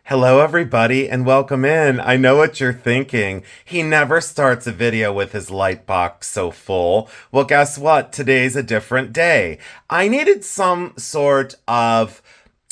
Hello, everybody, and welcome in. I know what you're thinking. He never starts a video with his light box so full. Well, guess what? Today's a different day. I needed some sort of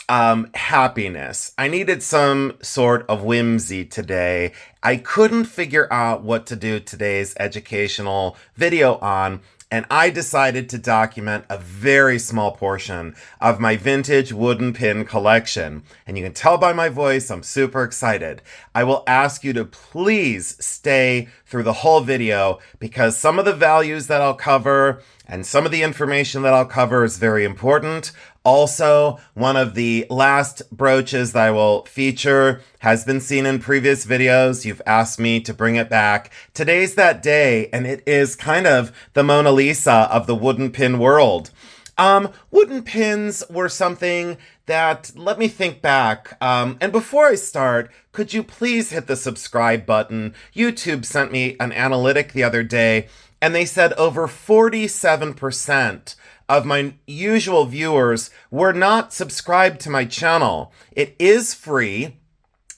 happiness. I needed some sort of whimsy today. I couldn't figure out what to do today's educational video on, and I decided to document a very small portion of my vintage wooden pin collection. And you can tell by my voice, I'm super excited. I will ask you to please stay through the whole video because some of the values that I'll cover and some of the information that I'll cover is very important. Also, one of the last brooches that I will feature has been seen in previous videos. You've asked me to bring it back. Today's that day, and it is kind of the Mona Lisa of the wooden pin world. Wooden pins were something that, let me think back. And before I start, could you please hit the subscribe button? YouTube sent me an analytic the other day, and they said over 47% of my usual viewers were not subscribed to my channel. It is free,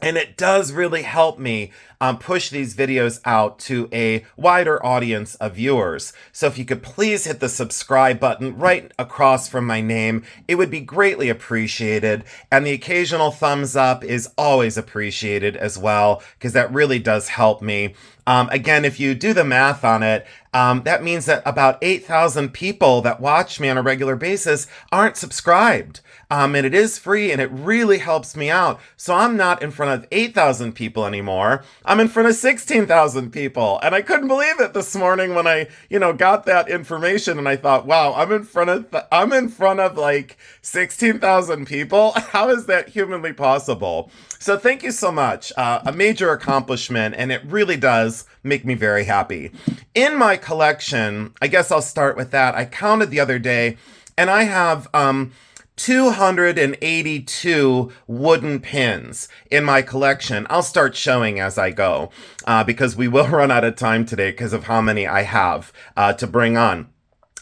and it does really help me push these videos out to a wider audience of viewers. So if you could please hit the subscribe button right across from my name, it would be greatly appreciated. And the occasional thumbs up is always appreciated as well, because that really does help me. Again, if you do the math on it, that means that about 8,000 people that watch me on a regular basis aren't subscribed. And it is free and it really helps me out. So I'm not in front of 8,000 people anymore. I'm in front of 16,000 people. And I couldn't believe it this morning when I, got that information and I thought, wow, I'm in front of like 16,000 people. How is that humanly possible? So thank you so much. A major accomplishment, and it really does make me very happy. In my collection, I guess I'll start with that. I counted the other day, and I have 282 wooden pins in my collection. I'll start showing as I go, because we will run out of time today because of how many I have to bring on.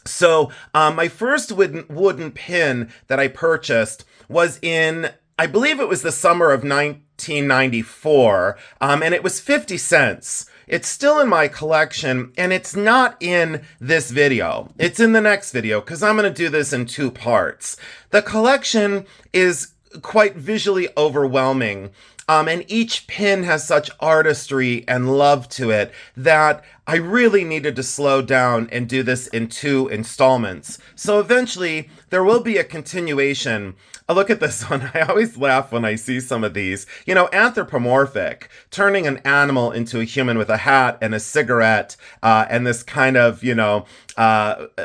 So my first wooden pin that I purchased was in, I believe it was the summer of 1994, and it was 50 cents. It's still in my collection, and it's not in this video. It's in the next video, because I'm going to do this in two parts. The collection is quite visually overwhelming, and each pin has such artistry and love to it that I really needed to slow down and do this in two installments. So eventually, there will be a continuation. Look at this one. I always laugh when I see some of these. Anthropomorphic, turning an animal into a human with a hat and a cigarette, and this kind of,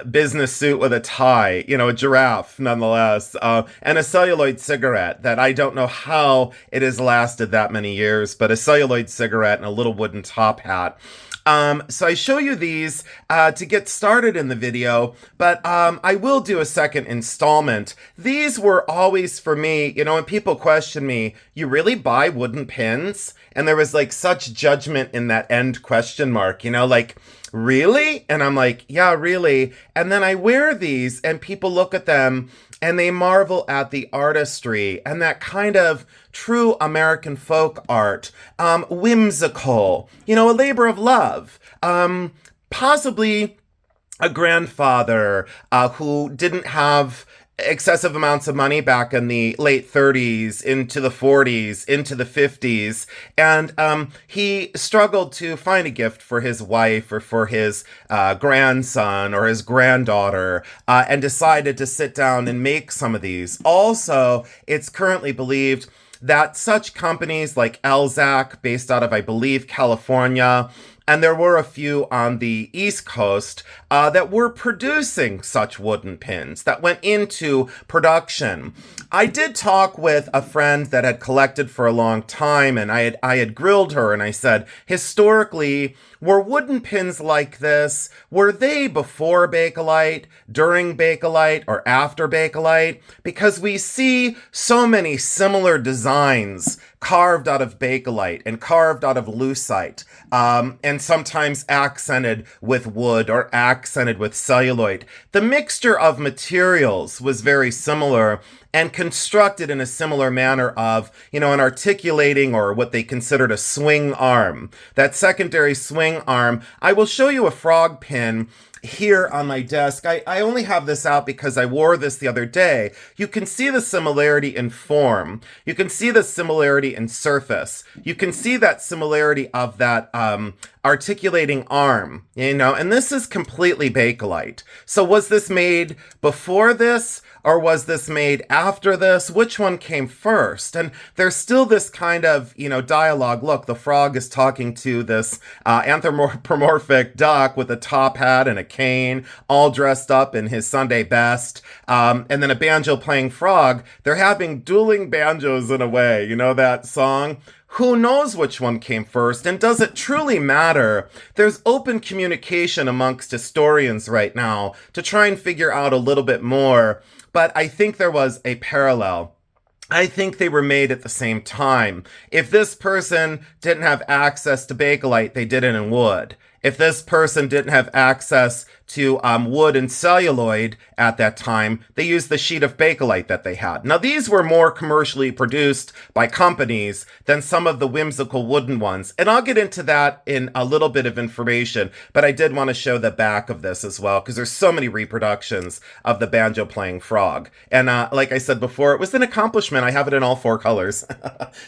business suit with a tie, a giraffe nonetheless, and a celluloid cigarette that I don't know how it has lasted that many years, but a celluloid cigarette and a little wooden top hat. So I show you these to get started in the video, but I will do a second installment. These were always for me, when people question me, you really buy wooden pins? And there was like such judgment in that end question mark, like, really? And I'm like, yeah, really. And then I wear these and people look at them and they marvel at the artistry and that kind of true American folk art, whimsical, a labor of love, possibly a grandfather who didn't have excessive amounts of money back in the late 30s, into the 40s, into the 50s. And he struggled to find a gift for his wife or for his grandson or his granddaughter, and decided to sit down and make some of these. Also, it's currently believed that such companies like Elzac, based out of, I believe, California, and there were a few on the East Coast that were producing such wooden pins that went into production. I did talk with a friend that had collected for a long time, and I had grilled her, and I said, historically, were wooden pins like this, were they before Bakelite, during Bakelite, or after Bakelite? Because we see so many similar designs carved out of bakelite and carved out of lucite, and sometimes accented with wood or accented with celluloid. The mixture of materials was very similar and constructed in a similar manner of, an articulating or what they considered a swing arm. That secondary swing arm, I will show you a frog pin here on my desk. I only have this out because I wore this the other day. You can see the similarity in form. You can see the similarity in surface. You can see that similarity of that articulating arm, and this is completely bakelite. So was this made before this? Or was this made after this? Which one came first? And there's still this kind of, dialogue. Look, the frog is talking to this anthropomorphic duck with a top hat and a cane, all dressed up in his Sunday best. And then a banjo playing frog. They're having dueling banjos in a way. You know that song? Who knows which one came first, and does it truly matter? There's open communication amongst historians right now to try and figure out a little bit more, but I think there was a parallel. I think they were made at the same time. If this person didn't have access to bakelite, they did it in wood. If this person didn't have access to wood and celluloid at that time, they used the sheet of bakelite that they had. Now, these were more commercially produced by companies than some of the whimsical wooden ones. And I'll get into that in a little bit of information, but I did want to show the back of this as well, because there's so many reproductions of the banjo playing frog. And like I said before, it was an accomplishment. I have it in all 4 colors.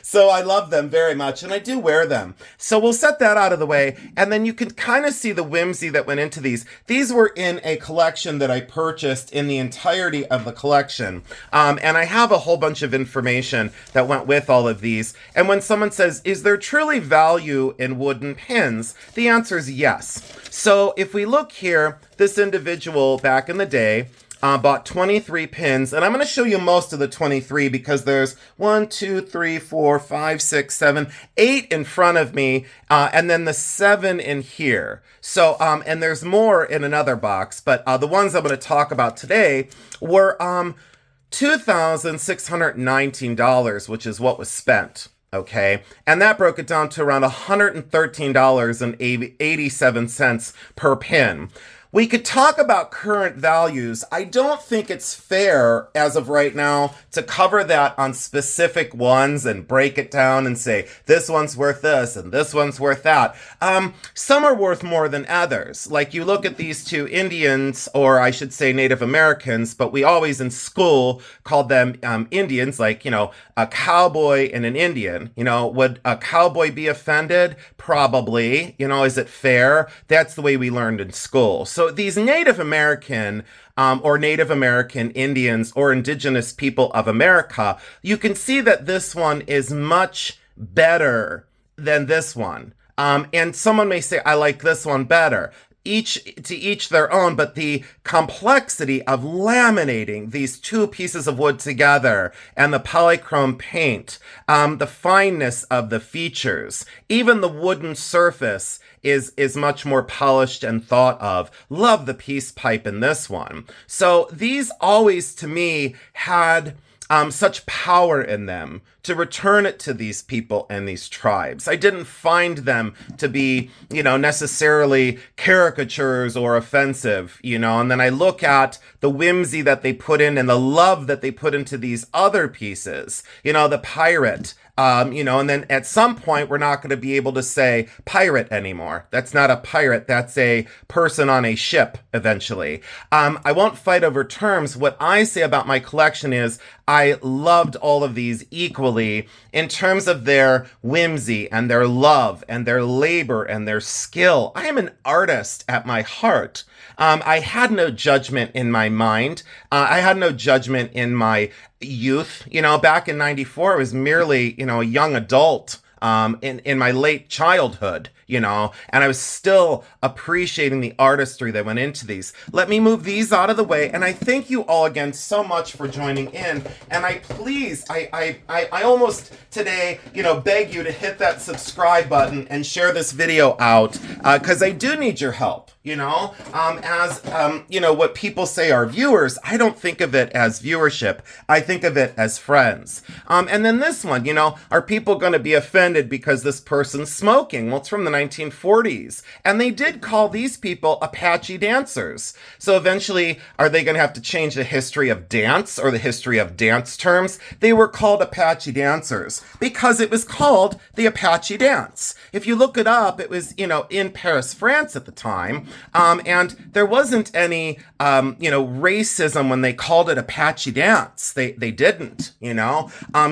So I love them very much, and I do wear them. So we'll set that out of the way, and then you can kind of see the whimsy that went into these. These were in a collection that I purchased in the entirety of the collection. And I have a whole bunch of information that went with all of these. And when someone says, is there truly value in wooden pins? The answer is yes. So if we look here, this individual back in the day bought 23 pins, and I'm going to show you most of the 23 because there's 1, 2, 3, 4, 5, 6, 7, 8 in front of me, and then the 7 in here. So, and there's more in another box, but the ones I'm going to talk about today were $2,619, which is what was spent. Okay, and that broke it down to around $113.87 per pin. We could talk about current values. I don't think it's fair, as of right now, to cover that on specific ones and break it down and say, this one's worth this and this one's worth that. Some are worth more than others. Like you look at these 2 Indians, or I should say Native Americans, but we always in school called them Indians, like, a cowboy and an Indian. Would a cowboy be offended? Probably. Is it fair? That's the way we learned in school. So these Native American or Native American Indians or indigenous people of America, you can see that this one is much better than this one. And someone may say, I like this one better. Each their own, but the complexity of laminating these 2 pieces of wood together and the polychrome paint, the fineness of the features, even the wooden surface is much more polished and thought of. Love the peace pipe in this one. So these always, to me, had such power in them to return it to these people and these tribes. I didn't find them to be, necessarily caricatures or offensive, and then I look at the whimsy that they put in and the love that they put into these other pieces, the pirate, and then at some point we're not going to be able to say pirate anymore. That's not a pirate. That's a person on a ship eventually. I won't fight over terms. What I say about my collection is I loved all of these equally in terms of their whimsy and their love and their labor and their skill. I am an artist at my heart. I had no judgment in my mind. I had no judgment in my youth. Back in '94, I was merely, a young adult in my late childhood, and I was still appreciating the artistry that went into these. Let me move these out of the way, and I thank you all again so much for joining in, and I almost today, beg you to hit that subscribe button and share this video out, because I do need your help. What people say are viewers. I don't think of it as viewership. I think of it as friends. And then this one, are people going to be offended because this person's smoking? Well, it's from the 1940s. And they did call these people Apache dancers. So eventually, are they going to have to change the history of dance or the history of dance terms? They were called Apache dancers because it was called the Apache dance. If you look it up, it was, in Paris, France at the time. And there wasn't any, racism when they called it Apache dance. They didn't,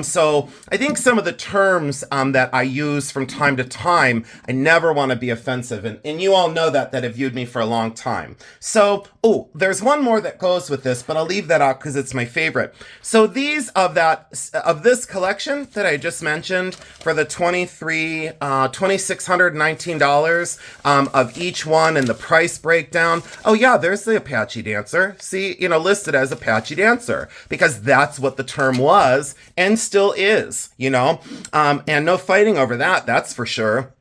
So I think some of the terms that I use from time to time, I never want to be offensive. And you all know that have viewed me for a long time. So, there's one more that goes with this, but I'll leave that out because it's my favorite. So these of this collection that I just mentioned for the $2,619 of each one and the price breakdown. Oh yeah, there's the Apache dancer. See, listed as Apache dancer because that's what the term was and still is, and no fighting over that. That's for sure.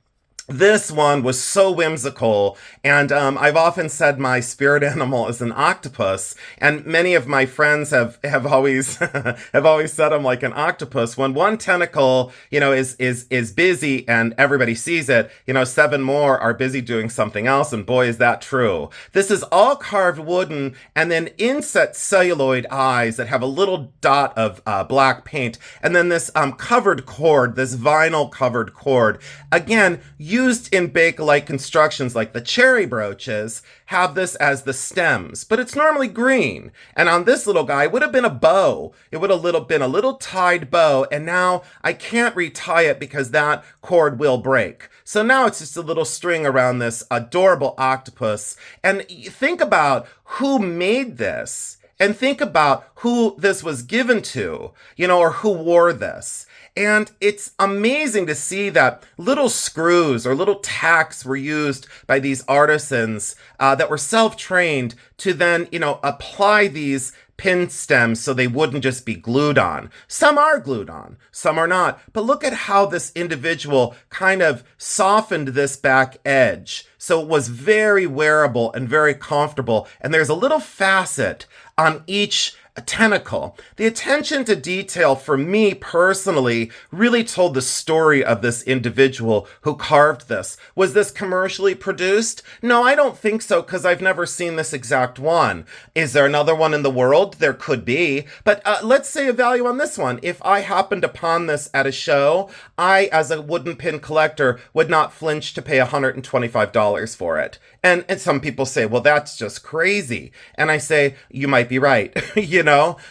This one was so whimsical, and I've often said my spirit animal is an octopus, and many of my friends have always have always said I'm like an octopus. When one tentacle, is busy and everybody sees it, 7 more are busy doing something else, and boy, is that true. This is all carved wooden, and then inset celluloid eyes that have a little dot of black paint, and then this covered cord, this vinyl covered cord. Again, used in Bakelite constructions like the cherry brooches, have this as the stems, but it's normally green. And on this little guy, it would have been a bow. It would have been a little tied bow, and now I can't retie it because that cord will break. So now it's just a little string around this adorable octopus. And think about who made this, and think about who this was given to, or who wore this. And it's amazing to see that little screws or little tacks were used by these artisans that were self-trained to then, apply these pin stems so they wouldn't just be glued on. Some are glued on, some are not. But look at how this individual kind of softened this back edge. So it was very wearable and very comfortable. And there's a little facet on each tentacle. The attention to detail for me personally really told the story of this individual who carved this. Was this commercially produced? No, I don't think so because I've never seen this exact one. Is there another one in the world? There could be. But let's say a value on this one. If I happened upon this at a show, I, as a wooden pin collector, would not flinch to pay $125 for it. And some people say, well, that's just crazy. And I say, you might be right,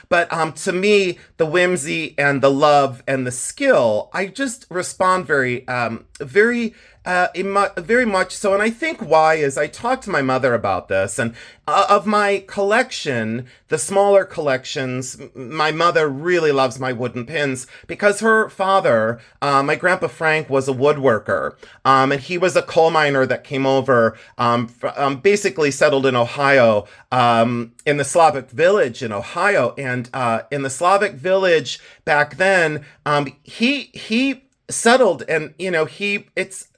But to me, the whimsy and the love and the skill, I just respond very much so. And I think why is I talked to my mother about this, and of my collection, the smaller collections, my mother really loves my wooden pins because her father, my grandpa Frank, was a woodworker, and he was a coal miner that came over, basically settled in Ohio, in the Slavic village in Ohio, and in the Slavic village back then, he settled, and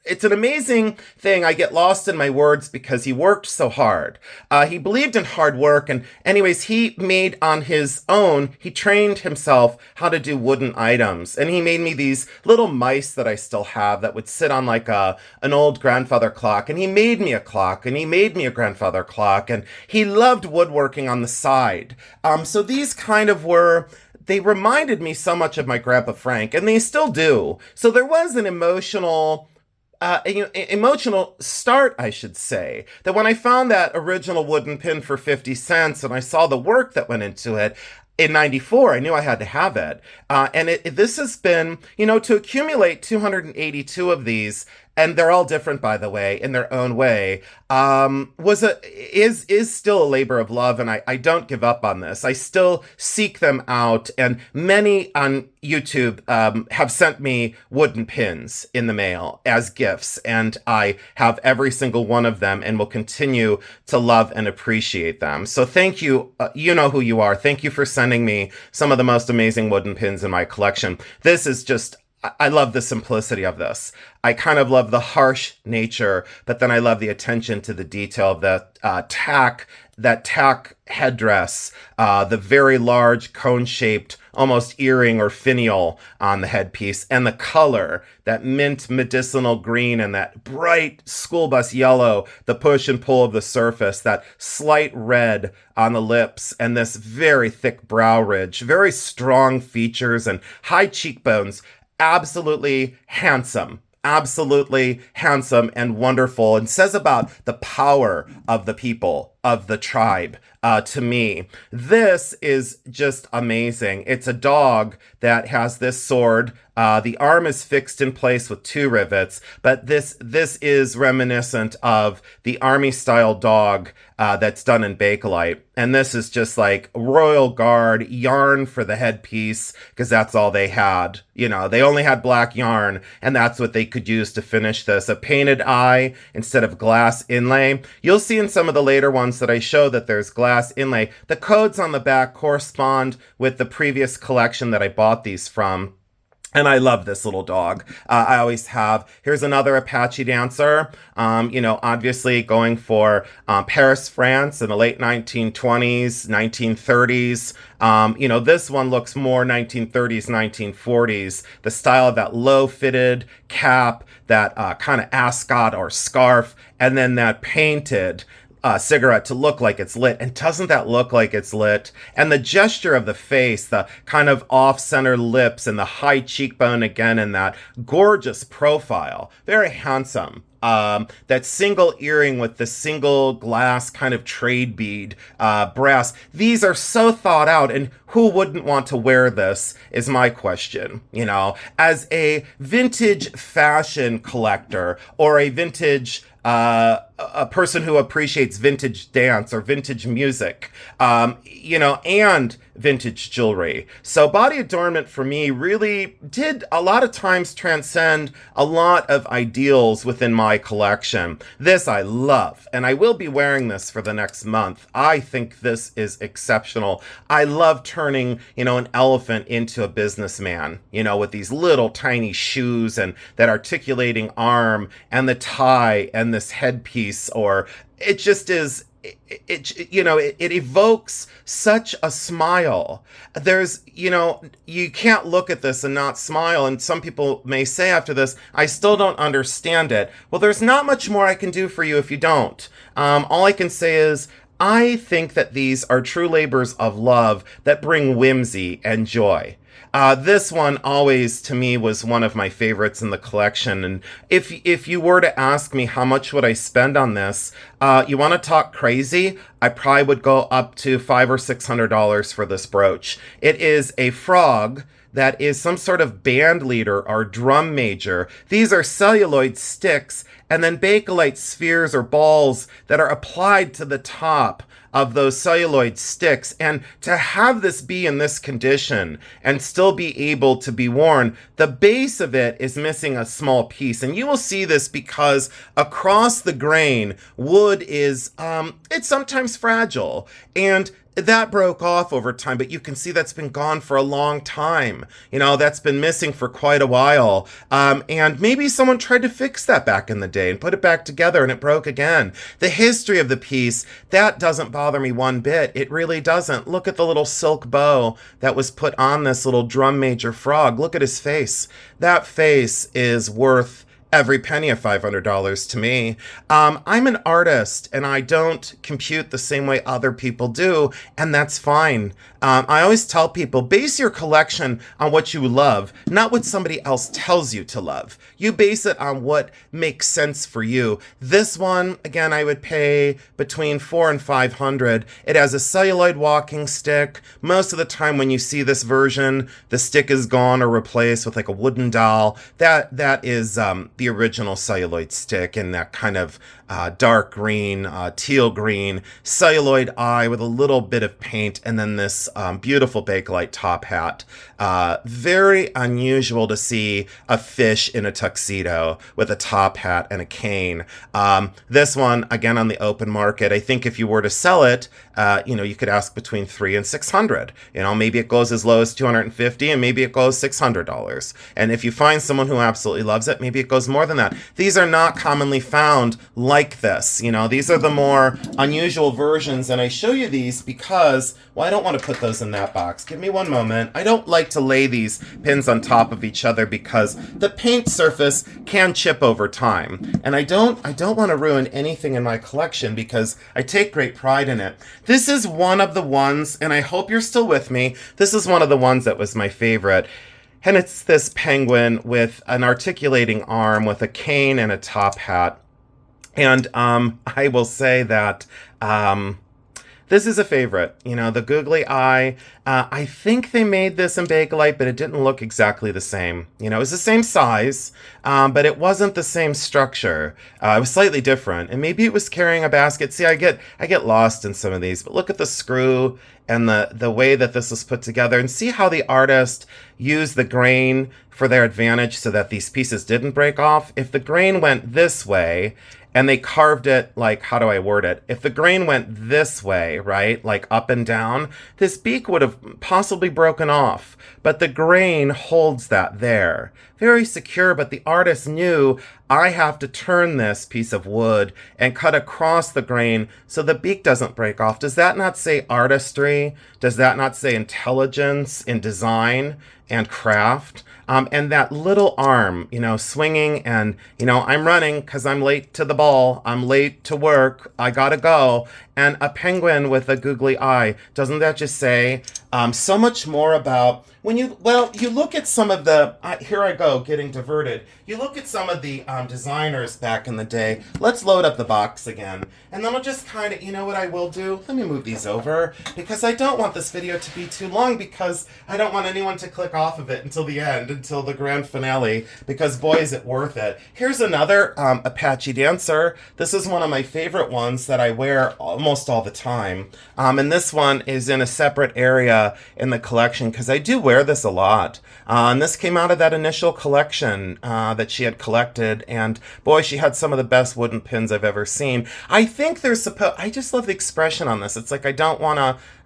it's an amazing thing. I get lost in my words because he worked so hard. He believed in hard work, and anyways, he made on his own, he trained himself how to do wooden items, and he made me these little mice that I still have that would sit on like an old grandfather clock, and he made me a clock, and he made me a grandfather clock, and he loved woodworking on the side. So these kind of they reminded me so much of my grandpa Frank, and they still do. So there was an emotional start, I should say, that when I found that original wooden pin for 50 cents and I saw the work that went into it, in 94, I knew I had to have it. And this has been, to accumulate 282 of these, and they're all different, by the way, in their own way, is still a labor of love, and I don't give up on this. I still seek them out, and many on YouTube have sent me wooden pins in the mail as gifts, and I have every single one of them and will continue to love and appreciate them. So thank you. You know who you are. Thank you for sending me some of the most amazing wooden pins in my collection. This is just I love the simplicity of this. I kind of love the harsh nature, but then I love the attention to the detail of the that tack headdress, the very large cone-shaped, almost earring or finial on the headpiece, and the color, that mint medicinal green and that bright school bus yellow, the push and pull of the surface, that slight red on the lips, and this very thick brow ridge, very strong features and high cheekbones. Absolutely handsome. Absolutely handsome and wonderful, and says about the power of the people, of the tribe, to me. This is just amazing. It's a dog that has this sword. The arm is fixed in place with 2 rivets, but this is reminiscent of the army-style dog that's done in Bakelite. And this is just like Royal Guard yarn for the headpiece, because that's all they had. You know, they only had black yarn, and that's what they could use to finish this. A painted eye instead of glass inlay. You'll see in some of the later ones that I show that there's glass inlay. The codes on the back correspond with the previous collection that I bought these from. And I love this little dog. I always have. Here's another Apache dancer, obviously going for Paris, France in the late 1920s, 1930s. This one looks more 1930s, 1940s. The style of that low-fitted cap, that kind of ascot or scarf, and then that painted cigarette to look like it's lit. And doesn't that look like it's lit? And the gesture of the face, the kind of off-center lips and the high cheekbone again, and that gorgeous profile. Very handsome. That single earring with the single glass kind of trade bead, brass. These are so thought out, and who wouldn't want to wear this is my question. As a vintage fashion collector or a vintage a person who appreciates vintage dance or vintage music, and vintage jewelry. So body adornment for me really did a lot of times transcend a lot of ideals within my collection. This I love, and I will be wearing this for the next month. I think this is exceptional. I love turning, an elephant into a businessman, with these little tiny shoes and that articulating arm and the tie and this headpiece, or it just is. It evokes such a smile. There's, you can't look at this and not smile. And some people may say after this, I still don't understand it. Well, there's not much more I can do for you if you don't. All I can say is, I think that these are true labors of love that bring whimsy and joy. This one always, to me, was one of my favorites in the collection. And if you were to ask me how much would I spend on this, you want to talk crazy? I probably would go up to $500 or $600 for this brooch. It is a frog that is some sort of band leader or drum major. These are celluloid sticks and then Bakelite spheres or balls that are applied to the top of those celluloid sticks. And to have this be in this condition and still be able to be worn, the base of it is missing a small piece. And you will see this because across the grain, wood is, it's sometimes fragile. And that broke off over time, but you can see that's been gone for a long time. That's been missing for quite a while. And maybe someone tried to fix that back in the day and put it back together and it broke again. The history of the piece, that doesn't bother me one bit. It really doesn't. Look at the little silk bow that was put on this little drum major frog. Look at his face. That face is worth every penny of $500 to me. I'm an artist and I don't compute the same way other people do, and that's fine. I always tell people, base your collection on what you love, not what somebody else tells you to love. You base it on what makes sense for you. This one, again, I would pay between $400 and $500. It has a celluloid walking stick. Most of the time when you see this version, the stick is gone or replaced with like a wooden dowel. That is the the original celluloid stick in that kind of dark green, teal green celluloid eye with a little bit of paint, and then this beautiful Bakelite top hat. Very unusual to see a fish in a tuxedo with a top hat and a cane. This one, again, on the open market, I think if you were to sell it, you could ask between $300 and $600. Maybe it goes as low as $250, and maybe it goes $600. And if you find someone who absolutely loves it, maybe it goes more than that. These are not commonly found like this. These are the more unusual versions, and I show you these because, well, I don't want to put those in that box. Give me one moment. I don't like to lay these pins on top of each other because the paint surface can chip over time, and I don't want to ruin anything in my collection because I take great pride in it. This is one of the ones, and I hope you're still with me, this is one of the ones that was my favorite. And it's this penguin with an articulating arm with a cane and a top hat. And I will say that this is a favorite. The googly eye, I think they made this in Bakelite, but it didn't look exactly the same. It was the same size, but it wasn't the same structure. It was slightly different, and maybe it was carrying a basket. See, I get lost in some of these, but look at the screw and the way that this was put together, and see how the artist used the grain for their advantage so that these pieces didn't break off. If the grain went this way, and they carved it, like, how do I word it? If the grain went this way, right, like up and down, this beak would have possibly broken off. But the grain holds that there. Very secure, but the artist knew, I have to turn this piece of wood and cut across the grain so the beak doesn't break off. Does that not say artistry? Does that not say intelligence in design and craft? And that little arm, swinging, and, I'm running because I'm late to the ball. I'm late to work. I gotta go. And a penguin with a googly eye. Doesn't that just say so much more about when you look at some of the, here I go, getting diverted. You look at some of the designers back in the day. Let's load up the box again. And then I'll just kind of, what I will do? Let me move these over because I don't want this video to be too long because I don't want anyone to click off of it until the end, until the grand finale, because boy, is it worth it. Here's another Apache dancer. This is one of my favorite ones that I wear almost all the time. And this one is in a separate area in the collection because I do wear this a lot. And this came out of that initial collection that she had collected, and boy, she had some of the best wooden pins I've ever seen. I think there's I just love the expression on this. It's like I don't want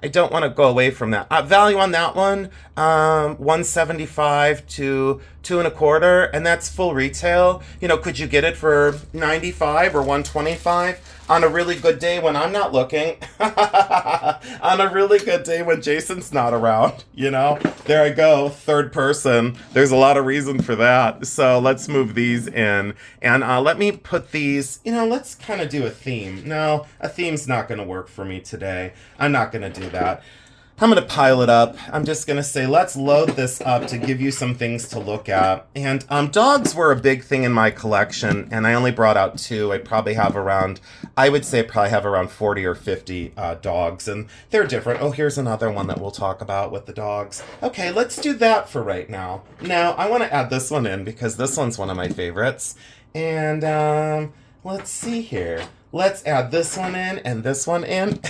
to go away from that. Value on that one, $175 to $2.25, and that's full retail. Could you get it for $95 or $125 on a really good day when I'm not looking? On a really good day when Jason's not around, There I go, third person. There's a lot of reason for that. So let's move these in, and let me put these, let's kind of do a theme. No, a theme's not going to work for me today. I'm not going to do that. I'm going to pile it up. I'm just going to say, let's load this up to give you some things to look at. And dogs were a big thing in my collection, and I only brought out 2. I probably have around 40 or 50 dogs, and they're different. Oh, here's another one that we'll talk about with the dogs. Okay, let's do that for right now. Now, I want to add this one in because this one's one of my favorites. And let's see here. Let's add this one in and this one in.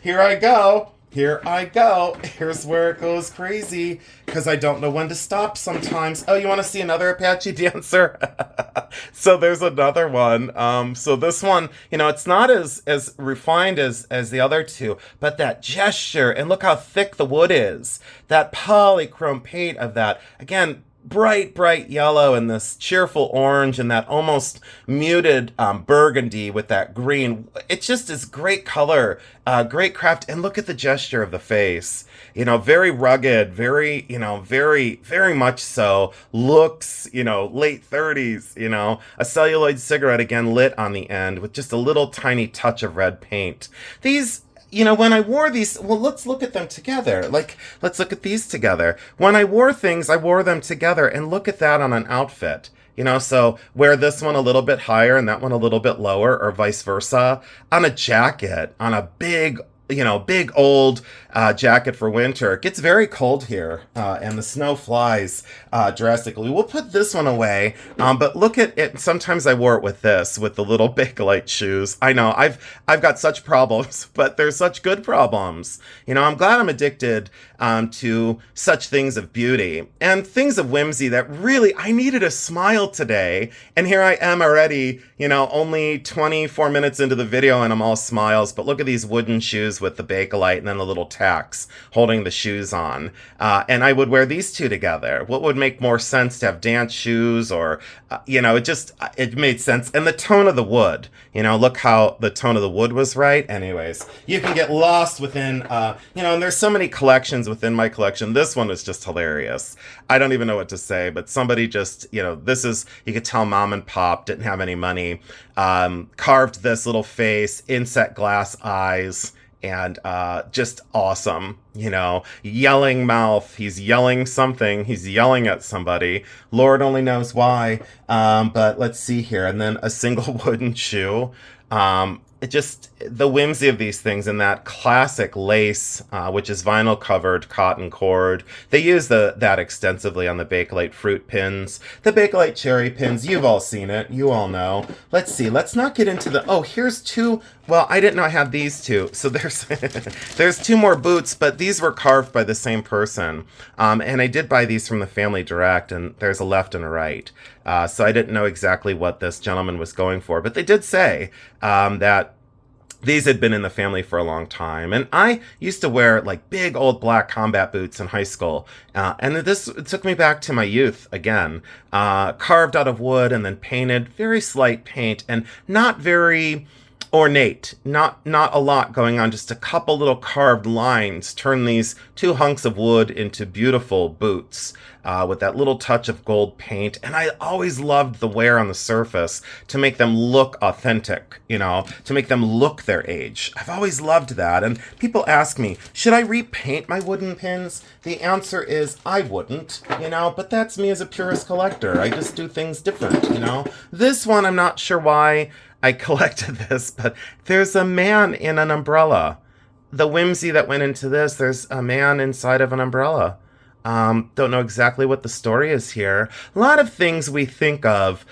Here I go. Here's where it goes crazy because I don't know when to stop sometimes. Oh, you want to see another Apache dancer? So there's another one. So this one, it's not as refined as the other two, but that gesture, and look how thick the wood is. That polychrome paint of that. Again, bright yellow and this cheerful orange and that almost muted burgundy with that green. It just is great color, great craft. And look at the gesture of the face. Very rugged, very much so. Looks, late 30s, a celluloid cigarette again lit on the end with just a little tiny touch of red paint. These, when I wore these, well, let's look at them together. Let's look at these together. When I wore things, I wore them together, and look at that on an outfit. So wear this one a little bit higher and that one a little bit lower, or vice versa. On a jacket, on a big big old jacket for winter. It gets very cold here, and the snow flies drastically. We'll put this one away, but look at it. Sometimes I wore it with this, with the little Bakelite shoes. I know I've got such problems, but they're such good problems. I'm glad I'm addicted to such things of beauty and things of whimsy that really, I needed a smile today, and here I am already, only 24 minutes into the video, and I'm all smiles. But look at these wooden shoes with the Bakelite and then the little tacks holding the shoes on. And I would wear these two together. What would make more sense to have dance shoes or, it made sense. And the tone of the wood, look how the tone of the wood was right. Anyways, you can get lost within, and there's so many collections within my collection. This one is just hilarious. I don't even know what to say, but somebody just, this is, you could tell mom and pop didn't have any money, carved this little face, inset glass eyes, and just awesome, yelling mouth. He's yelling something. He's yelling at somebody. Lord only knows why. But let's see here. And then a single wooden shoe. It just, the whimsy of these things, and that classic lace, which is vinyl covered cotton cord. They use that extensively on the Bakelite fruit pins, the Bakelite cherry pins. You've all seen it. You all know. Let's see. Let's not get into here's two. Well, I didn't know I had these two. So there's two more boots, but these were carved by the same person. And I did buy these from the Family Direct, and there's a left and a right. So I didn't know exactly what this gentleman was going for, but they did say that these had been in the family for a long time. And I used to wear like big old black combat boots in high school. And it took me back to my youth again. Carved out of wood and then painted, very slight paint, and not very ornate, not a lot going on, just a couple little carved lines turn these two hunks of wood into beautiful boots with that little touch of gold paint. And I always loved the wear on the surface to make them look authentic, to make them look their age. I've always loved that. And people ask me, should I repaint my wooden pins? The answer is I wouldn't, but that's me as a purist collector. I just do things different, This one, I'm not sure why I collected this, but there's a man in an umbrella. The whimsy that went into this, there's a man inside of an umbrella. Don't know exactly what the story is here. A lot of things we think of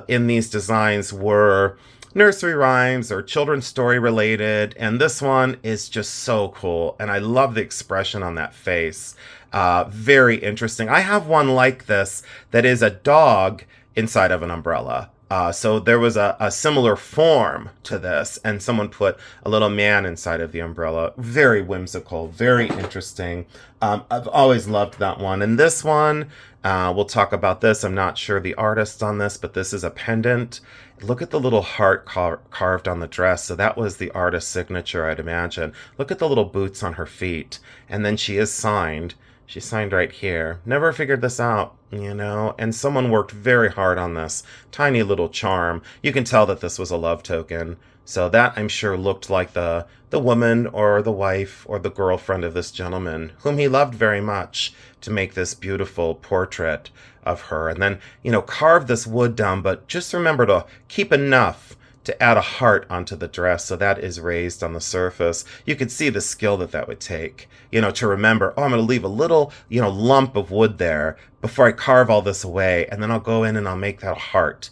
in these designs were nursery rhymes or children's story related, and this one is just so cool, and I love the expression on that face. Very interesting. I have one like this that is a dog inside of an umbrella. So there was a similar form to this, and someone put a little man inside of the umbrella. Very whimsical, very interesting. I've always loved that one. And this one, we'll talk about this. I'm not sure the artist on this, but this is a pendant. Look at the little heart carved on the dress. So that was the artist's signature, I'd imagine. Look at the little boots on her feet. And then she is signed. She's signed right here. Never figured this out, and someone worked very hard on this tiny little charm. You can tell that this was a love token. So that, I'm sure, looked like the woman or the wife or the girlfriend of this gentleman, whom he loved very much, to make this beautiful portrait of her. And then, carve this wood down, but just remember to keep enough to add a heart onto the dress, so that is raised on the surface. You could see the skill that would take, to remember, I'm going to leave a little, lump of wood there before I carve all this away, and then I'll go in and I'll make that heart.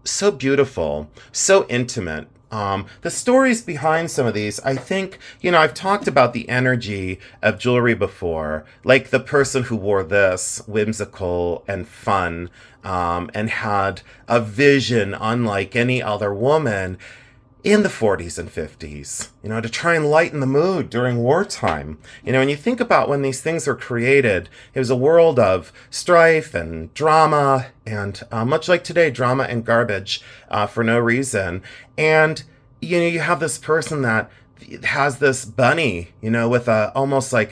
So beautiful, so intimate. The stories behind some of these, I think, I've talked about the energy of jewelry before, like the person who wore this, whimsical and fun, and had a vision unlike any other woman in the 40s and 50s, to try and lighten the mood during wartime. And you think about when these things were created, it was a world of strife and drama, and much like today, drama and garbage for no reason. And, you have this person that has this bunny, with almost like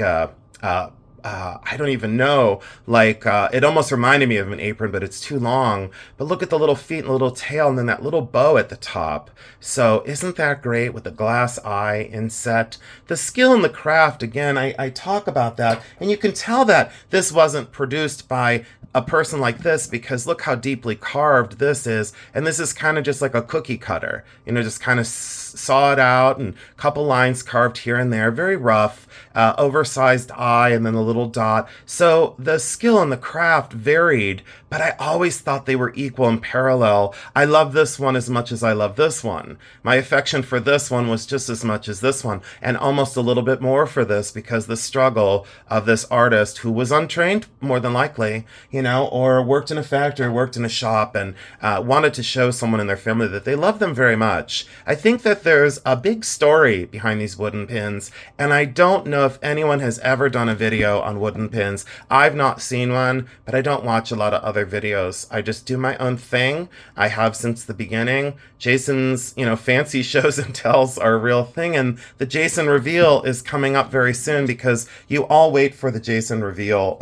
I don't even know, it almost reminded me of an apron, but it's too long. But look at the little feet and little tail, and then that little bow at the top. So isn't that great with the glass eye inset? The skill in the craft, again, I talk about that, and you can tell that this wasn't produced by a person like this, because look how deeply carved this is. And this is kind of just like a cookie cutter, just kind of saw it out and a couple lines carved here and there, very rough, oversized eye and then a little dot. So the skill and the craft varied, but I always thought they were equal and parallel. I love this one as much as I love this one. My affection for this one was just as much as this one, and almost a little bit more for this, because the struggle of this artist who was untrained, more than likely, or worked in a factory, worked in a shop, and wanted to show someone in their family that they love them very much. I think that there's a big story behind these wooden pins, and I don't know if anyone has ever done a video on wooden pins. I've not seen one, but I don't watch a lot of other videos. I just do my own thing. I have since the beginning. Jason's, fancy shows and tells are a real thing, and the Jason reveal is coming up very soon, because you all wait for the Jason reveal.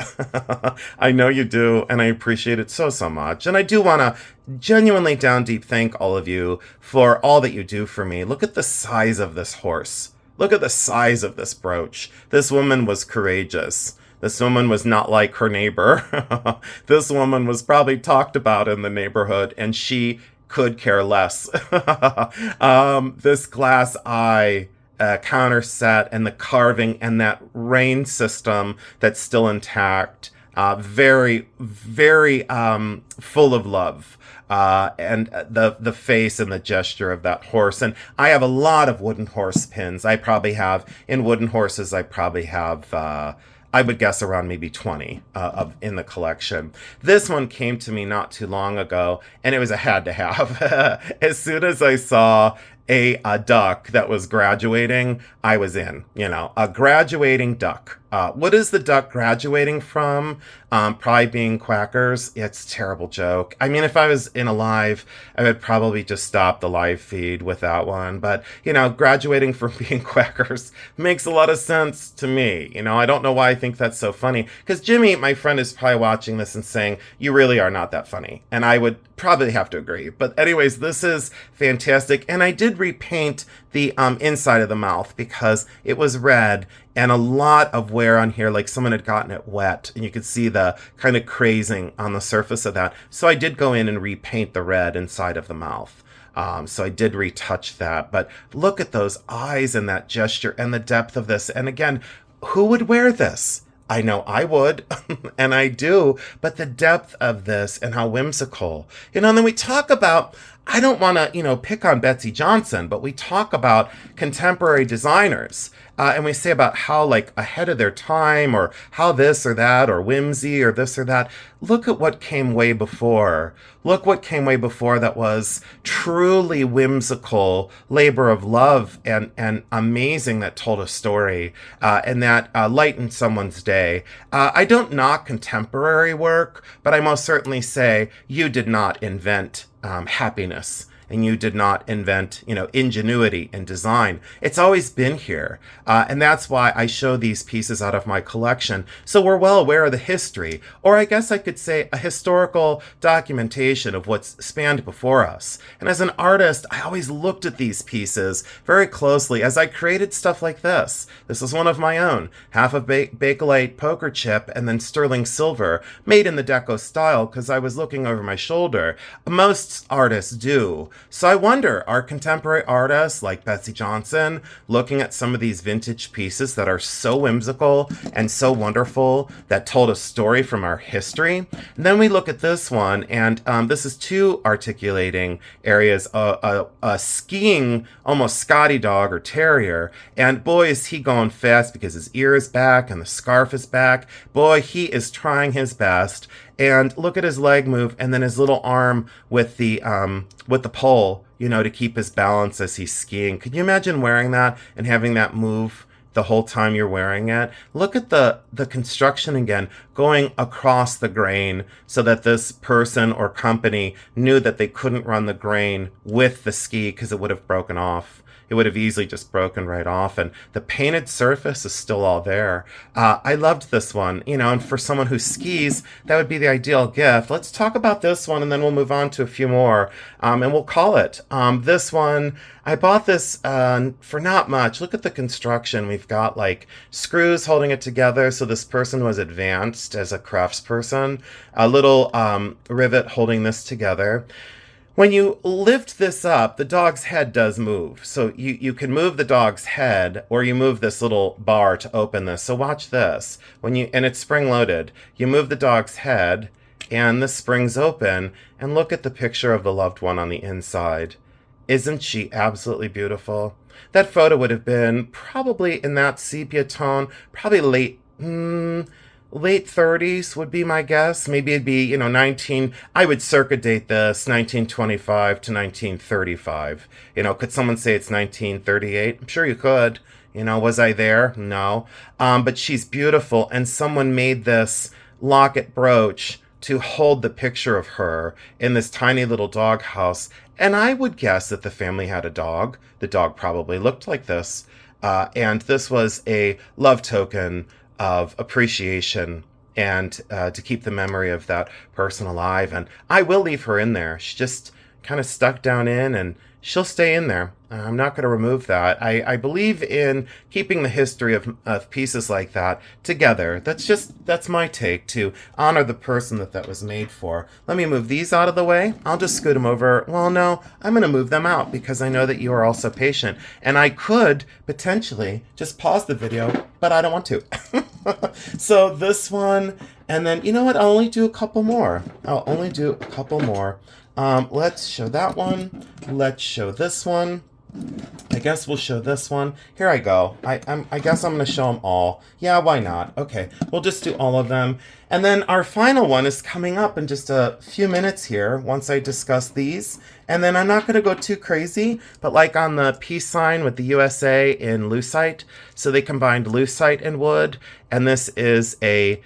I know you do, and I appreciate it so much. And I do want to genuinely down deep thank all of you for all that you do for me. Look at the size of this horse. Look at the size of this brooch. This woman was courageous. This woman was not like her neighbor. This woman was probably talked about in the neighborhood, and she could care less. This glass eye counter set and the carving and that rain system that's still intact, very, very full of love. And the face and the gesture of that horse. And I have a lot of wooden horse pins. In wooden horses, I probably have, I would guess around maybe 20 in the collection. This one came to me not too long ago, and it was a had to have. As soon as I saw a duck that was graduating, I was in, a graduating duck. What is the duck graduating from? Probably being quackers. It's a terrible joke. I mean, if I was in a live, I would probably just stop the live feed with that one. But, graduating from being quackers makes a lot of sense to me. I don't know why I think that's so funny. Because Jimmy, my friend, is probably watching this and saying, you really are not that funny. And I would probably have to agree. But anyways, this is fantastic. And I did repaint the inside of the mouth because it was red, and a lot of wear on here, like someone had gotten it wet, and you could see the kind of crazing on the surface of that. So I did go in and repaint the red inside of the mouth. So I did retouch that. But look at those eyes and that gesture and the depth of this. And again, who would wear this? I know I would, and I do, but the depth of this and how whimsical. And then we talk about, I don't want to, pick on Betsy Johnson, but we talk about contemporary designers. And we say about how, ahead of their time, or how this or that, or whimsy, or this or that. Look at what came way before. Look what came way before that was truly whimsical, labor of love, and amazing, that told a story, and that lightened someone's day. I don't knock contemporary work, but I most certainly say you did not invent happiness. And you did not invent, ingenuity and design. It's always been here. And that's why I show these pieces out of my collection. So we're well aware of the history, or I guess I could say a historical documentation of what's spanned before us. And as an artist, I always looked at these pieces very closely as I created stuff like this. This is one of my own, half of Bakelite poker chip and then sterling silver, made in the Deco style because I was looking over my shoulder. Most artists do. So I wonder, are contemporary artists like Betsy Johnson looking at some of these vintage pieces that are so whimsical and so wonderful, that told a story from our history? And then we look at this one, and this is two articulating areas, a skiing, almost Scotty dog or terrier, and boy is he going fast because his ear is back and the scarf is back. Boy, he is trying his best. And look at his leg move, and then his little arm with the pole, to keep his balance as he's skiing. Could you imagine wearing that and having that move the whole time you're wearing it? Look at the construction again, going across the grain so that this person or company knew that they couldn't run the grain with the ski because it would have broken off. it would have easily just broken right off. And the painted surface is still all there. I loved this one, and for someone who skis, that would be the ideal gift. Let's talk about this one, and then we'll move on to a few more, and we'll call it. This one, I bought this for not much. Look at the construction. We've got like screws holding it together, so this person was advanced as a craftsperson. A little rivet holding this together. When you lift this up, the dog's head does move. So you can move the dog's head, or you move this little bar to open this. So watch this. And it's spring loaded. You move the dog's head and the springs open, and look at the picture of the loved one on the inside. Isn't she absolutely beautiful? That photo would have been probably in that sepia tone, probably late 30s would be my guess. Maybe it'd be, I would circa date this 1925 to 1935. Could someone say it's 1938? I'm sure you could. Was I there? No. But she's beautiful, and someone made this locket brooch to hold the picture of her in this tiny little dog house. And I would guess that the family had a dog. The dog probably looked like this. And this was a love token of appreciation and to keep the memory of that person alive. And I will leave her in there. She just kind of stuck down in, and she'll stay in there. I'm not going to remove that. I believe in keeping the history of pieces like that together. That's my take, to honor the person that was made for. Let me move these out of the way. I'll just scoot them over. Well, no, I'm going to move them out because I know that you are also patient. And I could potentially just pause the video, but I don't want to. So this one, and then, you know what? I'll only do a couple more. Let's show that one. Let's show this one. I guess we'll show this one. Here I go. I guess I'm going to show them all. Yeah, why not? Okay, we'll just do all of them. And then our final one is coming up in just a few minutes here once I discuss these. And then I'm not going to go too crazy, but like on the peace sign with the USA in lucite. So they combined lucite and wood. And this is a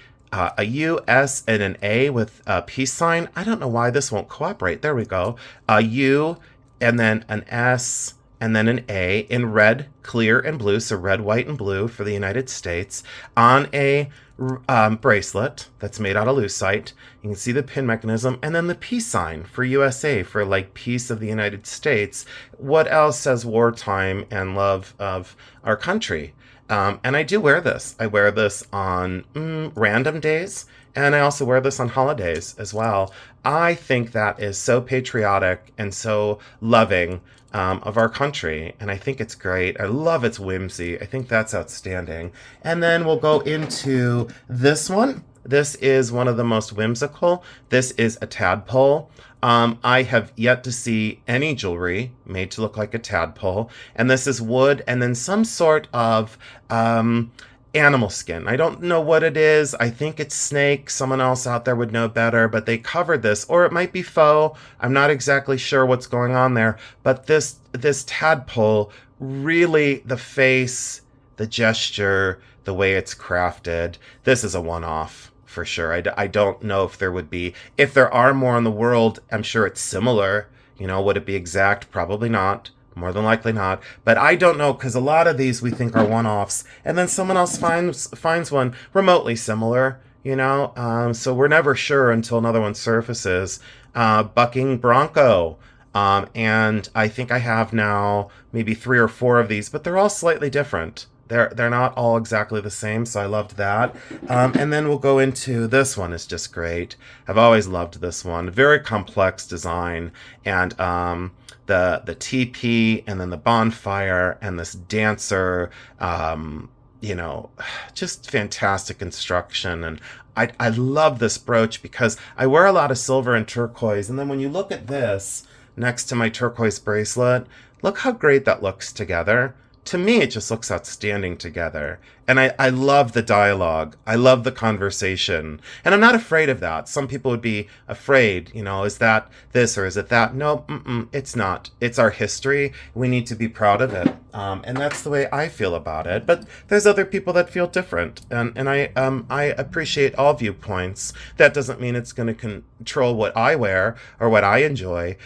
U, S, and an A with a peace sign. I don't know why this won't cooperate. There we go. A U, and then an S, and then an A in red, clear, and blue. So red, white, and blue for the United States on a bracelet that's made out of lucite. You can see the pin mechanism, and then the peace sign for USA, for like peace of the United States. What else says wartime and love of our country? And I do wear this. I wear this on random days, and I also wear this on holidays as well. I think that is so patriotic and so loving of our country, and I think it's great. I love its whimsy. I think that's outstanding. And then we'll go into this one. This is one of the most whimsical. This is a tadpole. I have yet to see any jewelry made to look like a tadpole. And this is wood and then some sort of animal skin. I don't know what it is. I think it's snake. Someone else out there would know better, but they covered this. Or it might be faux. I'm not exactly sure what's going on there. But this tadpole, really, the face, the gesture, the way it's crafted, this is a one-off. For sure. I don't know if there would be. If there are more in the world, I'm sure it's similar. Would it be exact? Probably not. More than likely not. But I don't know, because a lot of these we think are one-offs. And then someone else finds one remotely similar, So we're never sure until another one surfaces. Bucking Bronco. And I think I have now maybe 3 or 4 of these, but they're all slightly different. They're not all exactly the same, so I loved that. And then we'll go into this one. Is just great. I've always loved this one. Very complex design, and the teepee, and then the bonfire, and this dancer. Just fantastic construction. And I love this brooch because I wear a lot of silver and turquoise. And then when you look at this next to my turquoise bracelet, look how great that looks together. To me, it just looks outstanding together. And I love the dialogue. I love the conversation. And I'm not afraid of that. Some people would be afraid, is that this or is it that? No, it's not. It's our history. We need to be proud of it. And that's the way I feel about it. But there's other people that feel different. And I appreciate all viewpoints. That doesn't mean it's going to control what I wear or what I enjoy.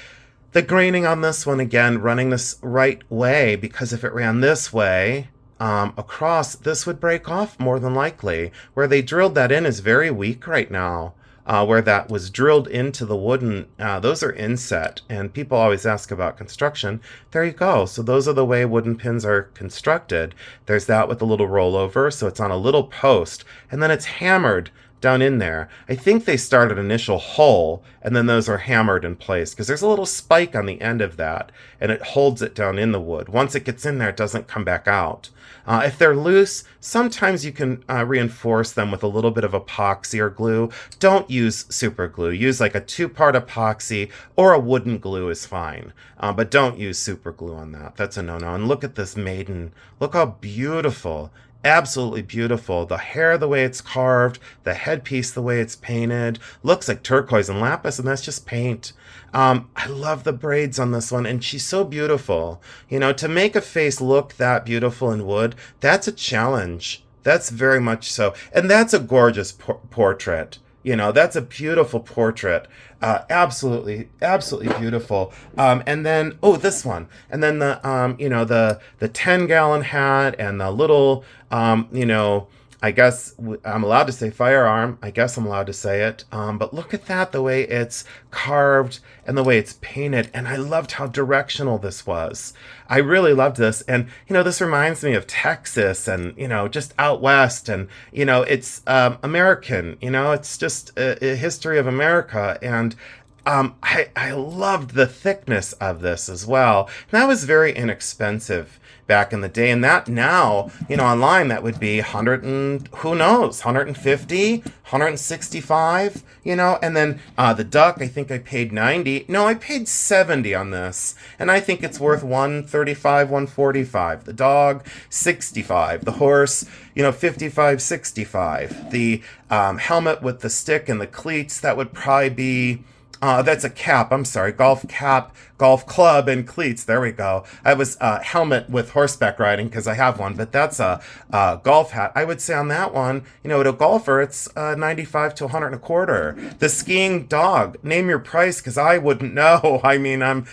The graining on this one, again, running this right way, because if it ran this way, across, this would break off more than likely. Where they drilled that in is very weak right now. Where that was drilled into the wooden, those are inset, and people always ask about construction. There you go. So those are the way wooden pins are constructed. There's that with a little rollover, so it's on a little post, and then it's hammered down in there. I think they start at initial hole, and then those are hammered in place, because there's a little spike on the end of that, and it holds it down in the wood. Once it gets in there, it doesn't come back out. If they're loose, sometimes you can reinforce them with a little bit of epoxy or glue. Don't use super glue. Use like a 2-part epoxy, or a wooden glue is fine. But don't use super glue on that. That's a no-no. And look at this maiden. Look how beautiful. Absolutely beautiful. The hair, the way it's carved, the headpiece, the way it's painted, looks like turquoise and lapis, and that's just paint. I love the braids on this one, and she's so beautiful. You know, to make a face look that beautiful in wood, that's a challenge. That's very much so. And that's a gorgeous portrait. You know, that's a beautiful portrait. Absolutely, absolutely beautiful. And then, oh, this one. And then the 10-gallon hat and the little, I guess I'm allowed to say firearm. I guess I'm allowed to say it. But look at that, the way it's carved and the way it's painted. And I loved how directional this was. I really loved this. And, this reminds me of Texas and, just out west. And, it's American, it's just a history of America. And I loved the thickness of this as well. And that was very inexpensive back in the day, and that now, online, that would be 100 and who knows, 150, 165, and then the duck, I think I paid 90. No, I paid 70 on this, and I think it's worth 135, 145. The dog, 65. The horse, 55, 65. The helmet with the stick and the cleats, that would probably be that's a cap. I'm sorry. Golf cap, golf club, and cleats. There we go. I was helmet with horseback riding because I have one, but that's a golf hat. I would say on that one, at a golfer, it's 95 to 100 and a quarter. The skiing dog. Name your price because I wouldn't know. I mean,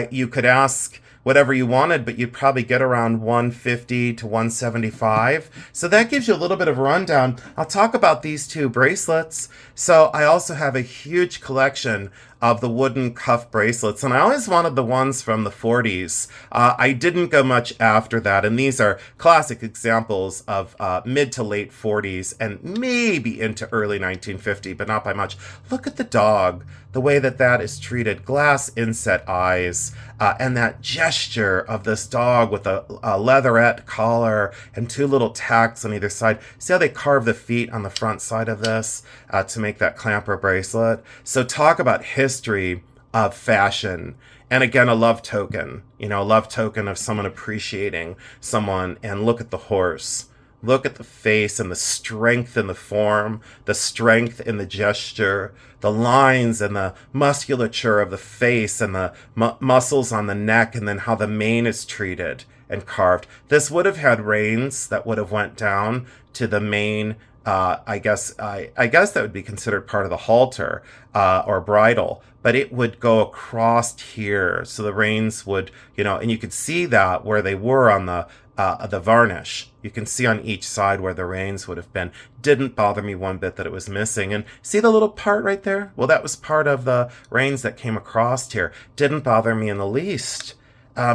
you could ask whatever you wanted, but you'd probably get around 150 to 175. So that gives you a little bit of a rundown. I'll talk about these two bracelets. So I also have a huge collection of the wooden cuff bracelets, and I always wanted the ones from the 40s. I didn't go much after that, and these are classic examples of mid to late 40s and maybe into early 1950, but not by much. Look at the dog, the way that is treated, glass inset eyes, and that gesture of this dog with a leatherette collar and 2 little tacks on either side. See how they carve the feet on the front side of this to make that clamper bracelet? So talk about history of fashion. And again, a love token, a love token of someone appreciating someone. And look at the horse. Look at the face and the strength in the form, the strength in the gesture, the lines and the musculature of the face and the muscles on the neck, and then how the mane is treated and carved. This would have had reins that would have went down to the mane. I guess that would be considered part of the halter or bridle, but it would go across here. So the reins would, and you could see that where they were on the varnish. You can see on each side where the reins would have been. Didn't bother me one bit that it was missing. And see the little part right there? Well, that was part of the reins that came across here. Didn't bother me in the least.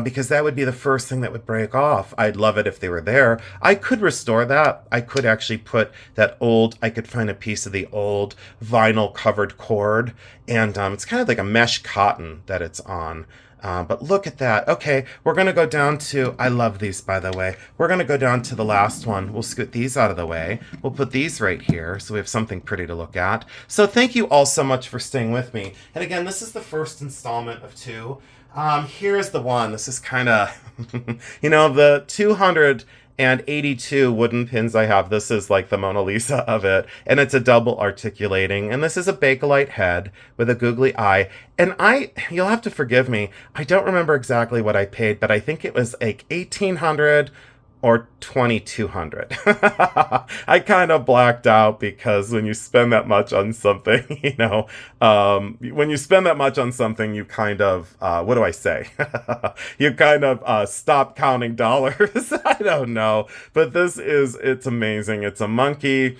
Because that would be the first thing that would break off. I'd love it if they were there. I could restore that. I could actually put I could find a piece of the old vinyl covered cord, and it's kind of like a mesh cotton that it's on. But look at that. Okay, we're going to go down to, I love these, by the way. We're going to go down to the last one. We'll scoot these out of the way. We'll put these right here so we have something pretty to look at. So thank you all so much for staying with me. And again, this is the first installment of 2. Here's the one. This is kind of, the 282 wooden pins I have. This is like the Mona Lisa of it. And it's a double articulating. And this is a Bakelite head with a googly eye. And you'll have to forgive me, I don't remember exactly what I paid, but I think it was like $1,800 or 2200. I kind of blacked out because when you spend that much on something, when you spend that much on something, you kind of, what do I say? You kind of stop counting dollars. I don't know. But it's amazing. It's a monkey.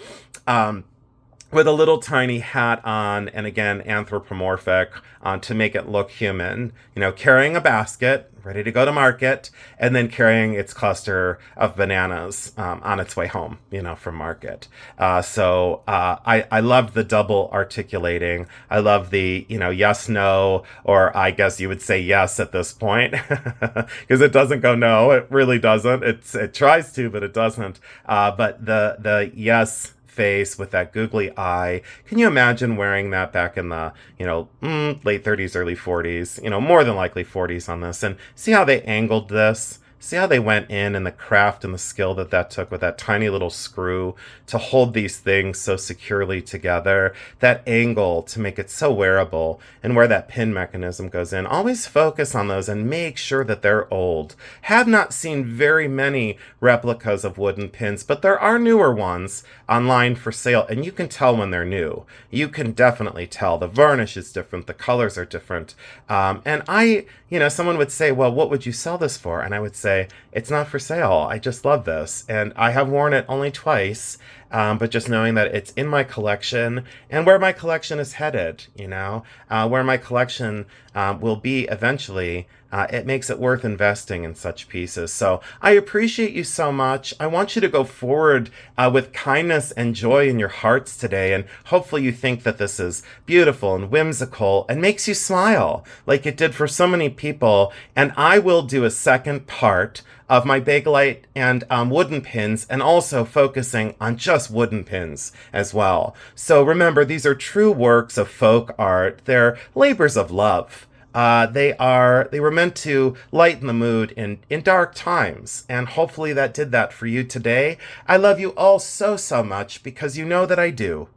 With a little tiny hat on, and again, anthropomorphic, to make it look human, carrying a basket, ready to go to market, and then carrying its cluster of bananas on its way home, from market. I loved the double articulating. I love the, yes, no, or I guess you would say yes at this point, because it doesn't go no, it really doesn't. It tries to, but it doesn't. But the yes face with that googly eye. Can you imagine wearing that back in the, late 30s, early 40s, more than likely 40s on this, and see how they angled this? See how they went in and the craft and the skill that took with that tiny little screw to hold these things so securely together. That angle to make it so wearable, and where that pin mechanism goes in. Always focus on those and make sure that they're old. Have not seen very many replicas of wooden pins, but there are newer ones online for sale, and you can tell when they're new. You can definitely tell. The varnish is different. The colors are different. Someone would say, well, what would you sell this for? And I would say, it's not for sale. I just love this. And I have worn it only twice, but just knowing that it's in my collection and where my collection is headed, where my collection will be eventually, it makes it worth investing in such pieces. So I appreciate you so much. I want you to go forward with kindness and joy in your hearts today. And hopefully you think that this is beautiful and whimsical and makes you smile like it did for so many people. And I will do a second part of my Bakelite and wooden pins, and also focusing on just wooden pins as well. So remember, these are true works of folk art. They're labors of love. They were meant to lighten the mood in dark times, and hopefully that did that for you today. I love you all so, so much, because you know that I do.